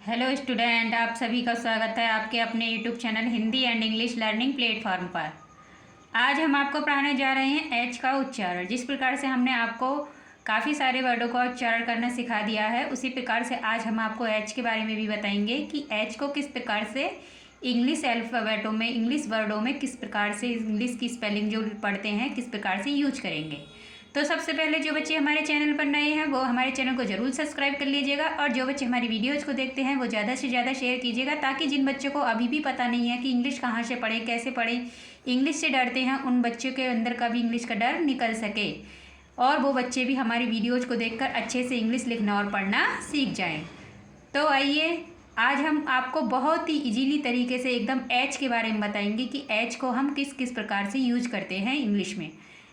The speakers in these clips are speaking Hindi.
हेलो स्टूडेंट, आप सभी का स्वागत है आपके अपने YouTube channel Hindi and English learning platform पर। आज हम आपको पढ़ाने जा रहे हैं एच का उच्चारण। जिस प्रकार से हमने आपको काफ़ी सारे वर्डों का उच्चारण करना सिखा दिया है, उसी प्रकार से आज हम आपको एच के बारे में भी बताएंगे कि एच को किस प्रकार से इंग्लिश अल्फ़ाबेटों में, इंग्लिश वर्डों में किस प्रकार से इंग्लिश की स्पेलिंग जो पढ़ते हैं किस प्रकार से यूज करेंगे। तो सबसे पहले जो बच्चे हमारे चैनल पर नए हैं वो हमारे चैनल को ज़रूर सब्सक्राइब कर लीजिएगा, और जो बच्चे हमारी वीडियोज़ को देखते हैं वो ज़्यादा से ज़्यादा शेयर कीजिएगा, ताकि जिन बच्चों को अभी भी पता नहीं है कि इंग्लिश कहाँ से पढ़ें, कैसे पढ़ें, इंग्लिश से डरते हैं, उन बच्चों के अंदर का भी इंग्लिश का डर निकल सके और वो बच्चे भी हमारी वीडियोज़ को देखकर अच्छे से इंग्लिश लिखना और पढ़ना सीख जाएँ। तो आइए, आज हम आपको बहुत ही इजीली तरीके से एकदम एच के बारे में बताएंगे कि एच को हम किस किस प्रकार से यूज करते हैं इंग्लिश में,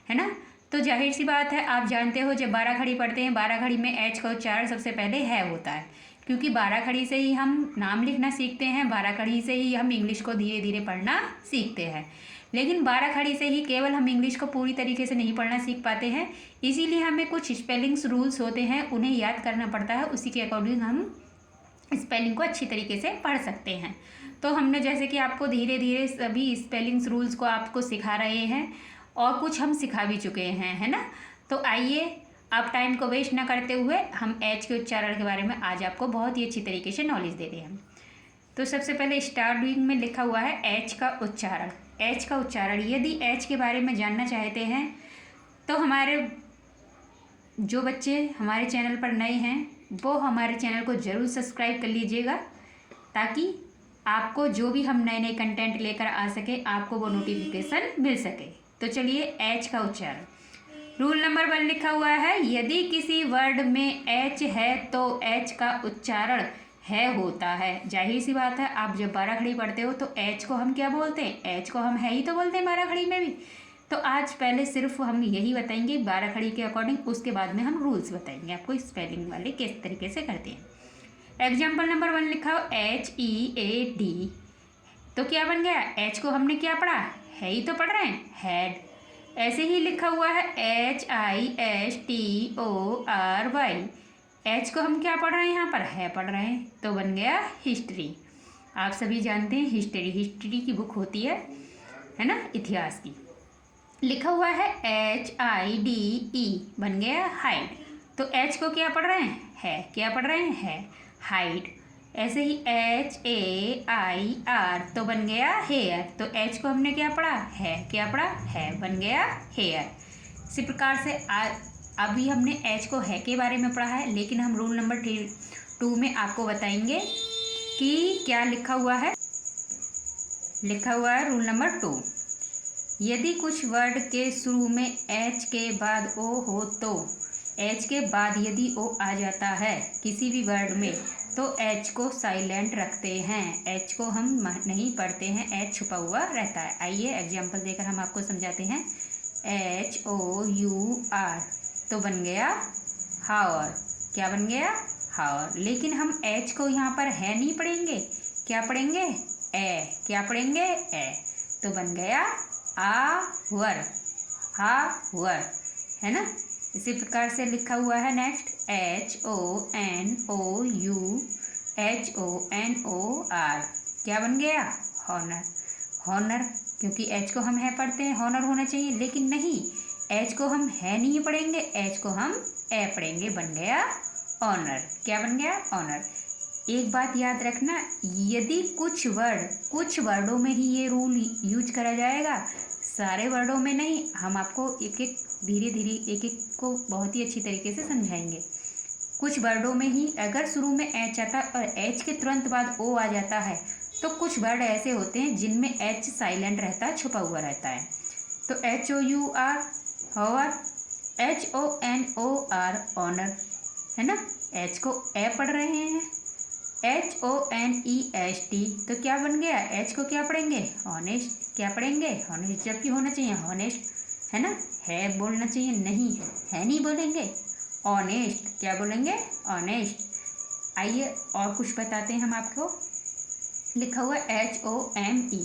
है ना। तो जाहिर सी बात है, आप जानते हो जब 12 खड़ी पढ़ते हैं, 12 खड़ी में एच का उच्चारण सबसे पहले है होता है, क्योंकि 12 खड़ी से ही हम नाम लिखना सीखते हैं, 12 खड़ी से ही हम इंग्लिश को धीरे धीरे पढ़ना सीखते हैं। लेकिन 12 खड़ी से ही केवल हम इंग्लिश को पूरी तरीके से नहीं पढ़ना सीख पाते हैं, इसीलिए हमें कुछ स्पेलिंग्स रूल्स होते हैं, उन्हें याद करना पड़ता है, उसी के अकॉर्डिंग हम स्पेलिंग को अच्छी तरीके से पढ़ सकते हैं। तो हमने जैसे कि आपको धीरे धीरे सभी स्पेलिंग्स रूल्स को आपको सिखा रहे हैं और कुछ हम सिखा भी चुके हैं, है ना। तो आइए, आप टाइम को वेस्ट ना करते हुए हम एच के उच्चारण के बारे में आज आपको बहुत ही अच्छी तरीके से नॉलेज दे रहे हैं। तो सबसे पहले स्टार्टिंग में लिखा हुआ है एच का उच्चारण। एच का उच्चारण, यदि एच के बारे में जानना चाहते हैं तो हमारे जो बच्चे हमारे चैनल पर नए हैं वो हमारे चैनल को ज़रूर सब्सक्राइब कर लीजिएगा, ताकि आपको जो भी हम नए नए कंटेंट लेकर आ सके आपको वो नोटिफिकेशन मिल सके। तो चलिए, एच का उच्चारण। रूल नंबर 1 लिखा हुआ है, यदि किसी वर्ड में एच है तो एच का उच्चारण है होता है। जाहिर सी बात है, आप जब 12 खड़ी पढ़ते हो तो एच को हम क्या बोलते हैं, एच को हम है ही तो बोलते हैं 12 खड़ी में भी। तो आज पहले सिर्फ हम यही बताएंगे 12 खड़ी के अकॉर्डिंग, उसके बाद में हम रूल्स बताएंगे आपको स्पेलिंग वाले किस तरीके से करते हैं। एग्जाम्पल नंबर 1 लिखा हो HEAD, तो क्या बन गया, एच को हमने क्या पढ़ा, है ही तो पढ़ रहे हैं, हैड। ऐसे ही लिखा हुआ है HISTORY, एच को हम क्या पढ़ रहे हैं, यहाँ पर है पढ़ रहे हैं, तो बन गया हिस्ट्री। आप सभी जानते हैं हिस्ट्री की बुक होती है ना, इतिहास की। लिखा हुआ है HIDE, बन गया हाइड। तो एच को क्या पढ़ रहे हैं, है, क्या पढ़ रहे हैं, है, हाइड। ऐसे ही HAIR, तो बन गया हेयर। तो एच को हमने क्या पढ़ा, है, क्या पढ़ा, है, बन गया हेयर। इसी प्रकार से अभी हमने एच को है के बारे में पढ़ा है, लेकिन हम रूल नंबर 2 में आपको बताएंगे कि क्या लिखा हुआ है। लिखा हुआ है रूल नंबर 2, यदि कुछ वर्ड के शुरू में एच के बाद ओ हो, तो एच के बाद यदि ओ आ जाता है किसी भी वर्ड में तो एच को साइलेंट रखते हैं, एच को हम नहीं पढ़ते हैं, एच छुपा हुआ रहता है। आइए एग्जाम्पल देकर हम आपको समझाते हैं। HOUR, तो बन गया हावर, क्या बन गया, हावर। लेकिन हम एच को यहाँ पर है नहीं पढ़ेंगे, क्या पढ़ेंगे, ए, क्या पढ़ेंगे, ए, तो बन गया आवर, हावर, है ना। इसी प्रकार से लिखा हुआ है नेक्स्ट HONOUR, क्या बन गया, हॉनर। हॉनर, क्योंकि एच को हम है पढ़ते हैं, हॉनर होना चाहिए, लेकिन नहीं, एच को हम है नहीं पढ़ेंगे, एच को हम ए पढ़ेंगे, बन गया ऑनर, क्या बन गया, ऑनर। एक बात याद रखना, यदि कुछ वर्डों में ही ये रूल यूज करा जाएगा, सारे वर्डों में नहीं। हम आपको एक एक धीरे धीरे एक एक को बहुत ही अच्छी तरीके से समझाएंगे। कुछ वर्डों में ही अगर शुरू में एच आता है और एच के तुरंत बाद ओ आ जाता है, तो कुछ वर्ड ऐसे होते हैं जिनमें एच साइलेंट रहता है, छुपा हुआ रहता है। तो HOUR हावर, HONOR ऑनर, है ना। एच को ए पढ़ रहे हैं, HONEST, तो क्या बन गया, एच को क्या पढ़ेंगे, ऑनेस्ट, क्या पढ़ेंगे, ऑनेस्ट। जबकि होना चाहिए ऑनेस्ट, है ना, है बोलना चाहिए, नहीं है नहीं बोलेंगे, ऑनेस्ट, क्या बोलेंगे, ऑनेस्ट। आइए और कुछ बताते हैं हम आपको। लिखा हुआ HOME,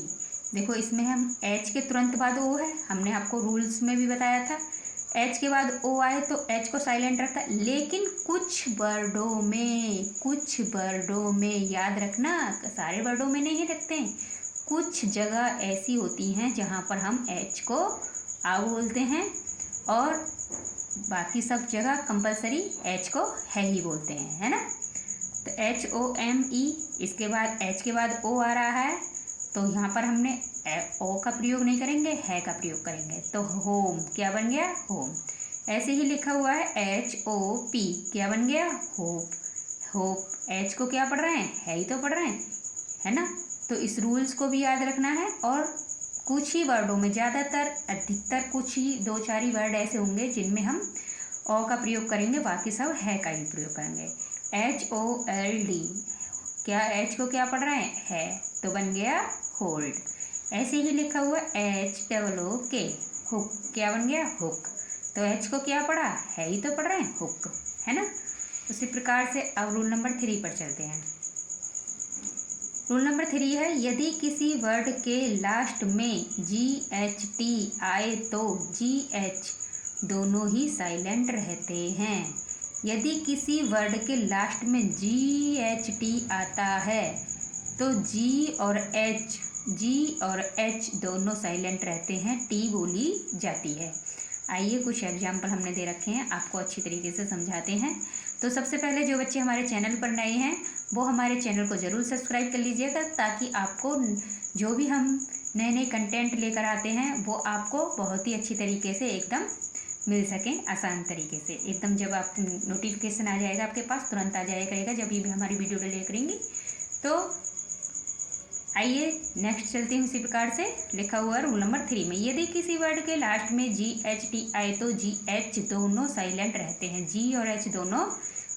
देखो इसमें हम एच के तुरंत बाद ओ है, हमने आपको रूल्स में भी बताया था। एच के बाद ओ आए तो एच को साइलेंट रखता है, लेकिन कुछ वर्डों में याद रखना, सारे वर्डों में नहीं रखते हैं। कुछ जगह ऐसी होती हैं जहाँ पर हम एच को आ बोलते हैं और बाकी सब जगह कंपलसरी एच को है ही बोलते हैं, है ना। तो HOME, इसके बाद एच के बाद ओ आ रहा है तो यहाँ पर हमने ओ का प्रयोग नहीं करेंगे, है का प्रयोग करेंगे। तो होम क्या बन गया, होम। ऐसे ही लिखा हुआ है HOP, क्या बन गया, होप। होप, एच को क्या पढ़ रहे हैं, है ही तो पढ़ रहे हैं, है ना। तो इस रूल्स को भी याद रखना है। और कुछ ही वर्डों में, ज़्यादातर अधिकतर कुछ ही 2-4 ही वर्ड ऐसे होंगे जिनमें हम ओ का प्रयोग करेंगे, बाकी सब है का ही प्रयोग करेंगे। HOLD, क्या एच को क्या पढ़ रहे हैं, है, तो बन गया होल्ड। ऐसे ही लिखा हुआ HOOK, हुक, क्या बन गया, हुक। तो एच को क्या पढ़ा, है ही तो पढ़ रहे हैं, हुक, है ना। उसी प्रकार से अब रूल नंबर 3 पर चलते हैं। रूल नंबर 3 है, यदि किसी वर्ड के लास्ट में GHT आए तो GH दोनों ही साइलेंट रहते हैं। यदि किसी वर्ड के लास्ट में GHT आता है तो G और H दोनों साइलेंट रहते हैं, T बोली जाती है। आइए कुछ एग्जाम्पल हमने दे रखे हैं, आपको अच्छी तरीके से समझाते हैं। तो सबसे पहले जो बच्चे हमारे चैनल पर नए हैं वो हमारे चैनल को ज़रूर सब्सक्राइब कर लीजिएगा, ताकि आपको जो भी हम नए नए कंटेंट लेकर आते हैं वो आपको बहुत ही अच्छी तरीके से एकदम मिल सकें, आसान तरीके से एकदम। जब आप नोटिफिकेशन आ जाएगा आपके पास, तुरंत आ जाया करेगा जब भी हमारी वीडियो डिले करेंगी। तो आइए नेक्स्ट चलते हैं। उसी प्रकार से लिखा हुआ रूल नंबर 3 में, यदि किसी वर्ड के लास्ट में GHT आए तो GH दोनों साइलेंट रहते हैं। G और H दोनों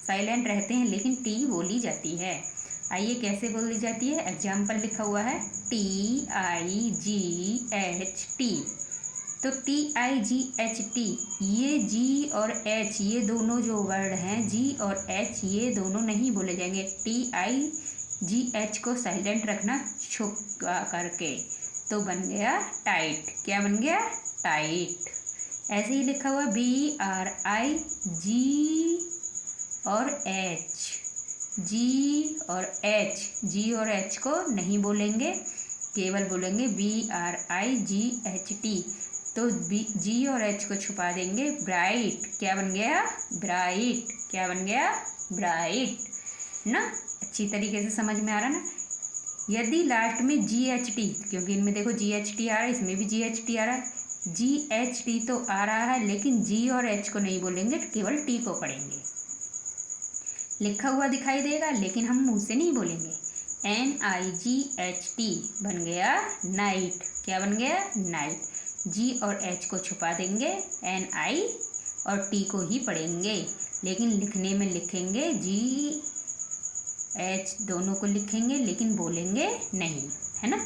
साइलेंट रहते हैं, लेकिन T बोली जाती है। आइए कैसे बोली जाती है, एग्जाम्पल लिखा हुआ है TIGHT। तो TIGHT, ये G और H ये दोनों जो वर्ड हैं, G और H ये दोनों नहीं बोले जाएंगे। TIGH को साइलेंट रखना छुपा करके, तो बन गया टाइट, क्या बन गया, टाइट। ऐसे ही लिखा हुआ BRIG और H, G और H को नहीं बोलेंगे, केवल बोलेंगे BRIGHT। तो G और H को छुपा देंगे, ब्राइट, क्या बन गया, ब्राइट, क्या बन गया, ब्राइट ना। अच्छी तरीके से समझ में आ रहा ना। यदि लास्ट में GHT, क्योंकि इनमें देखो GHT आ रहा है, इसमें भी GHT आ रहा है, GHT तो आ रहा है, लेकिन G और H को नहीं बोलेंगे, केवल T को पढ़ेंगे। लिखा हुआ दिखाई देगा लेकिन हम मुंह से नहीं बोलेंगे। NIGHT बन गया नाइट, क्या बन गया, नाइट। G और H को छुपा देंगे, NI और T को ही पढ़ेंगे, लेकिन लिखने में लिखेंगे GH दोनों को लिखेंगे, लेकिन बोलेंगे नहीं, है ना।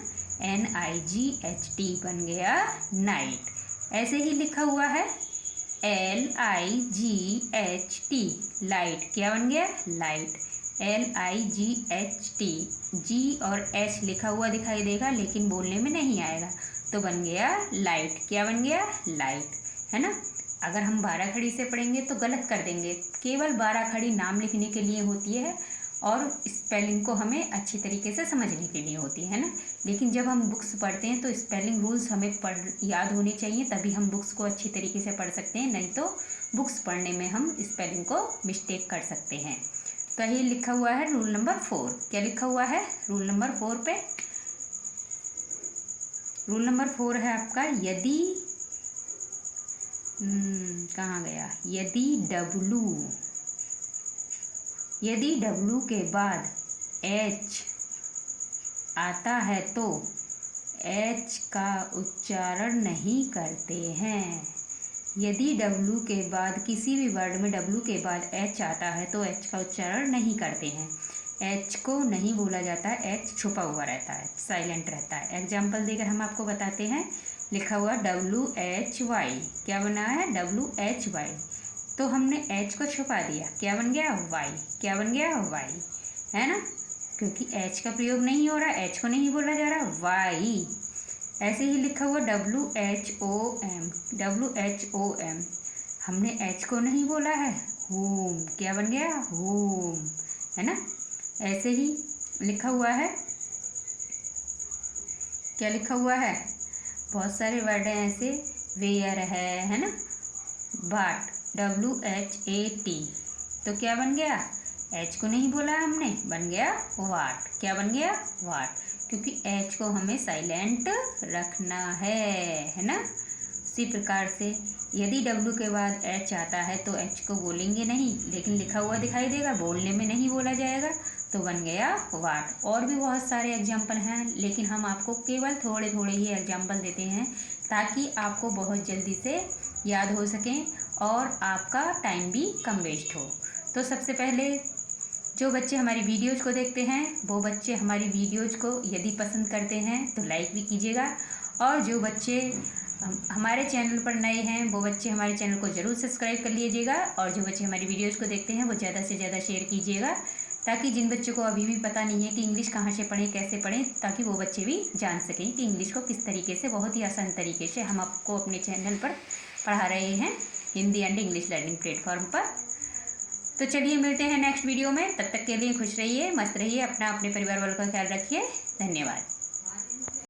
NIGHT बन गया नाइट। ऐसे ही लिखा हुआ है LIGHT, लाइट, क्या बन गया, लाइट, LIGHT। G और H लिखा हुआ दिखाई देगा लेकिन बोलने में नहीं आएगा, तो बन गया लाइट, क्या बन गया, लाइट, है ना। अगर हम 12 खड़ी से पढ़ेंगे तो गलत कर देंगे, केवल 12 खड़ी नाम लिखने के लिए होती है और स्पेलिंग को हमें अच्छी तरीके से समझने के लिए होती है ना। लेकिन जब हम बुक्स पढ़ते हैं तो स्पेलिंग रूल्स हमें याद होने चाहिए, तभी हम बुक्स को अच्छी तरीके से पढ़ सकते हैं, नहीं तो बुक्स पढ़ने में हम स्पेलिंग को मिस्टेक कर सकते हैं। तो ये लिखा हुआ है रूल नंबर 4। क्या लिखा हुआ है रूल नंबर 4 पे, रूल नंबर 4 है आपका, यदि कहाँ गया, यदि W के बाद H आता है तो H का उच्चारण नहीं करते हैं। यदि W के बाद, किसी भी वर्ड में W के बाद H आता है तो H का उच्चारण नहीं करते हैं, H को नहीं बोला जाता है, H छुपा हुआ रहता है, साइलेंट रहता है। एग्जाम्पल देकर हम आपको बताते हैं। लिखा हुआ WHY, क्या बना है, WHY, तो हमने H को छुपा दिया, क्या बन गया, Y, क्या बन गया, Y, है ना, क्योंकि H का प्रयोग नहीं हो रहा, H को नहीं बोला जा रहा, Y। ऐसे ही लिखा हुआ WHOM, हमने एच को नहीं बोला है, होम। क्या बन गया? होम, है ना। ऐसे ही लिखा हुआ है, क्या लिखा हुआ है? बहुत सारे वर्ड हैं ऐसे, वेयर है ना, बाट, WHAT। तो क्या बन गया? एच को नहीं बोला हमने, बन गया वाट। क्या बन गया? वाट, क्योंकि एच को हमें साइलेंट रखना है ना। उसी प्रकार से यदि डब्ल्यू के बाद एच आता है तो एच को बोलेंगे नहीं, लेकिन लिखा हुआ दिखाई देगा, बोलने में नहीं बोला जाएगा, तो बन गया वाट। और भी बहुत सारे एग्जाम्पल हैं, लेकिन हम आपको केवल थोड़े थोड़े ही एग्जाम्पल देते हैं ताकि आपको बहुत जल्दी से याद हो सकें और आपका टाइम भी कम वेस्ट हो। तो सबसे पहले जो बच्चे हमारी वीडियोज़ को देखते हैं वो बच्चे हमारी वीडियोज़ को यदि पसंद करते हैं तो लाइक भी कीजिएगा, और जो बच्चे हमारे चैनल पर नए हैं वो बच्चे हमारे चैनल को ज़रूर सब्सक्राइब कर लीजिएगा, और जो बच्चे हमारी वीडियोज़ को देखते हैं वो ज़्यादा से ज़्यादा शेयर कीजिएगा, ताकि जिन बच्चों को अभी भी पता नहीं है कि इंग्लिश कहाँ से पढ़ें, कैसे पढ़ें, ताकि वो बच्चे भी जान सकें कि इंग्लिश को किस तरीके से बहुत ही आसान तरीके से हम आपको अपने चैनल पर पढ़ा रहे हैं, Hindi and English learning platform पर। तो चलिए मिलते हैं नेक्स्ट वीडियो में, तब तक के लिए खुश रहिए, मस्त रहिए, अपना अपने परिवार वालों का ख्याल रखिए। धन्यवाद।